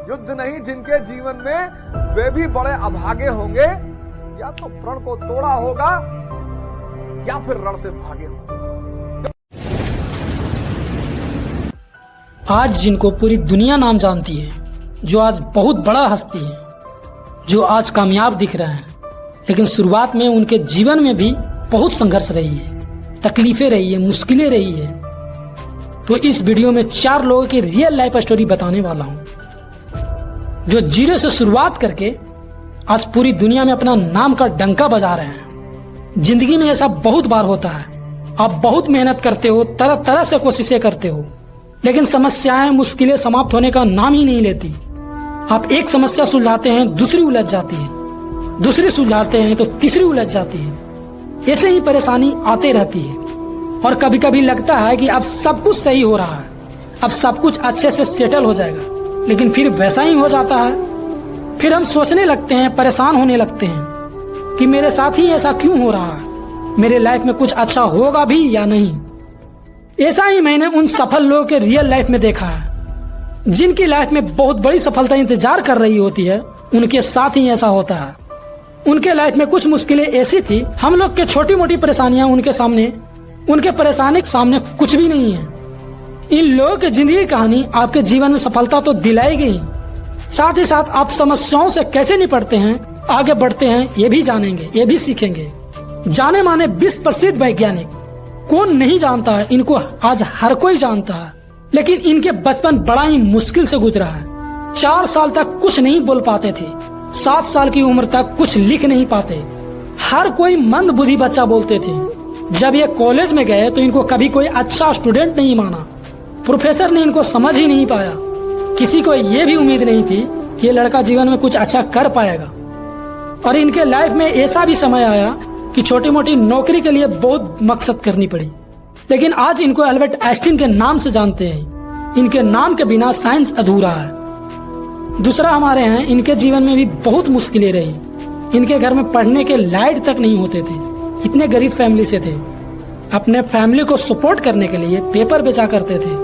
युद्ध नहीं जिनके जीवन में वे भी बड़े अभागे होंगे, या तो प्रण को तोड़ा होगा या फिर रण से भागे होंगे। आज जिनको पूरी दुनिया नाम जानती है, जो आज बहुत बड़ा हस्ती है, जो आज कामयाब दिख रहे हैं, लेकिन शुरुआत में उनके जीवन में भी बहुत संघर्ष रही है, तकलीफें रही है, मुश्किलें रही है। तो इस वीडियो में 4 लोगों की रियल लाइफ स्टोरी बताने वाला हूं, जो जीरो से शुरुआत करके आज पूरी दुनिया में अपना नाम का डंका बजा रहे हैं। जिंदगी में ऐसा बहुत बार होता है, आप बहुत मेहनत करते हो, तरह तरह से कोशिशें करते हो, लेकिन समस्याएं, मुश्किलें समाप्त होने का नाम ही नहीं लेती। आप एक समस्या सुलझाते हैं, दूसरी उलझ जाती है, दूसरी सुलझाते हैं तो तीसरी उलझ जाती है। ऐसे ही परेशानी आते रहती है और कभी कभी लगता है कि अब सब कुछ सही हो रहा है, अब सब कुछ अच्छे से सेटल हो जाएगा, लेकिन फिर वैसा ही हो जाता है। फिर हम सोचने लगते हैं, परेशान होने लगते हैं कि मेरे साथ ही ऐसा क्यों हो रहा है, मेरे लाइफ में कुछ अच्छा होगा भी या नहीं। ऐसा ही मैंने उन सफल लोगों के रियल लाइफ में देखा है, जिनकी लाइफ में बहुत बड़ी सफलता इंतजार कर रही होती है, उनके साथ ही ऐसा होता है। उनके लाइफ में कुछ मुश्किलें ऐसी थी, हम लोग के छोटी मोटी परेशानियां उनके सामने, उनके परेशानी के सामने कुछ भी नहीं है। इन लोगों की जिंदगी कहानी आपके जीवन में सफलता तो दिलाई गई, साथ ही साथ आप समस्याओं से कैसे निपटते हैं, आगे बढ़ते हैं, ये भी जानेंगे, ये भी सीखेंगे। जाने माने विश्व प्रसिद्ध वैज्ञानिक, कौन नहीं जानता है इनको, आज हर कोई जानता है, लेकिन इनके बचपन बड़ा ही मुश्किल से गुजरा है। 4 साल तक कुछ नहीं बोल पाते थे, 7 साल की उम्र तक कुछ लिख नहीं पाते, हर कोई मंद बुद्धि बच्चा बोलते थे। जब ये कॉलेज में गए तो इनको कभी कोई अच्छा स्टूडेंट नहीं माना, प्रोफेसर ने इनको समझ ही नहीं पाया। किसी को ये भी उम्मीद नहीं थी कि ये लड़का जीवन में कुछ अच्छा कर पाएगा। और इनके लाइफ में ऐसा भी समय आया कि छोटी मोटी नौकरी के लिए बहुत मकसद करनी पड़ी, लेकिन आज इनको अल्बर्ट आइंस्टीन के नाम से जानते हैं। इनके नाम के बिना साइंस अधूरा है। दूसरा हमारे हैं, इनके जीवन में भी बहुत मुश्किलें रही। इनके घर में पढ़ने के लाइट तक नहीं होते थे, इतने गरीब फैमिली से थे। अपने फैमिली को सपोर्ट करने के लिए पेपर बेचा करते थे।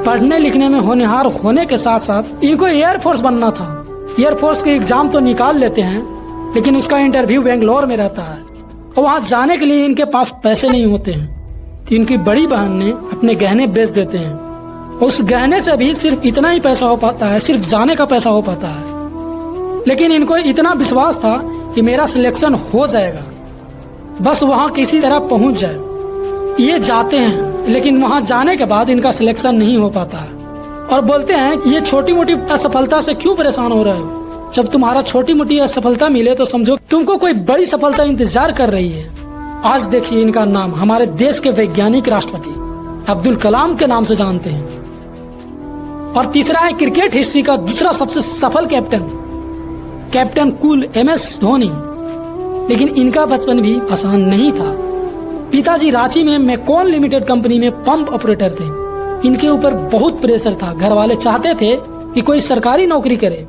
पढ़ने लिखने में होनहार होने के साथ साथ इनको एयरफोर्स बनना था। एयरफोर्स के एग्जाम तो निकाल लेते हैं, लेकिन उसका इंटरव्यू बेंगलोर में रहता है और वहाँ जाने के लिए इनके पास पैसे नहीं होते हैं। तो इनकी बड़ी बहन ने अपने गहने बेच देते हैं, उस गहने से भी सिर्फ इतना ही पैसा हो पाता है, सिर्फ जाने का पैसा हो पाता है। लेकिन इनको इतना विश्वास था कि मेरा सिलेक्शन हो जाएगा, बस वहाँ किसी तरह पहुँच जाए। ये जाते हैं, लेकिन वहाँ जाने के बाद इनका सिलेक्शन नहीं हो पाता है और बोलते हैं ये छोटी मोटी असफलता से क्यों परेशान हो रहे हो। जब तुम्हारा छोटी मोटी असफलता मिले तो समझो तुमको कोई बड़ी सफलता इंतजार कर रही है। आज देखिए इनका नाम हमारे देश के वैज्ञानिक राष्ट्रपति अब्दुल कलाम के नाम से जानते हैं। और तीसरा है क्रिकेट हिस्ट्री का दूसरा सबसे सफल कैप्टन कूल MS धोनी। लेकिन इनका बचपन भी आसान नहीं था। पिताजी रांची में मैकॉन लिमिटेड कंपनी में पंप ऑपरेटर थे। इनके ऊपर बहुत प्रेशर था, घर वाले चाहते थे कि कोई सरकारी नौकरी करे।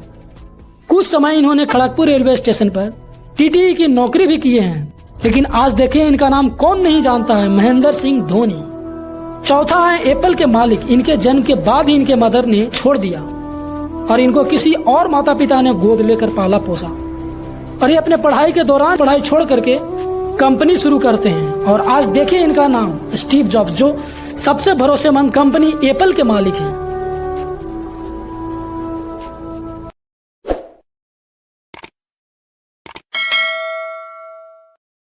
कुछ समय इन्होंने खड़गपुर रेलवे स्टेशन पर TTE की नौकरी भी किए हैं। लेकिन आज देखिए इनका नाम कौन नहीं जानता है, महेंद्र सिंह धोनी। चौथा है एप्पल के मालिक। इनके जन्म के बाद ही इनके मदर ने छोड़ दिया और इनको किसी और माता पिता ने गोद लेकर पाला पोसा। और ये अपने पढ़ाई के दौरान पढ़ाई छोड़ करके कंपनी शुरू करते हैं। और आज देखिए इनका नाम स्टीव जॉब्स, जो सबसे भरोसेमंद कंपनी एप्पल के मालिक हैं।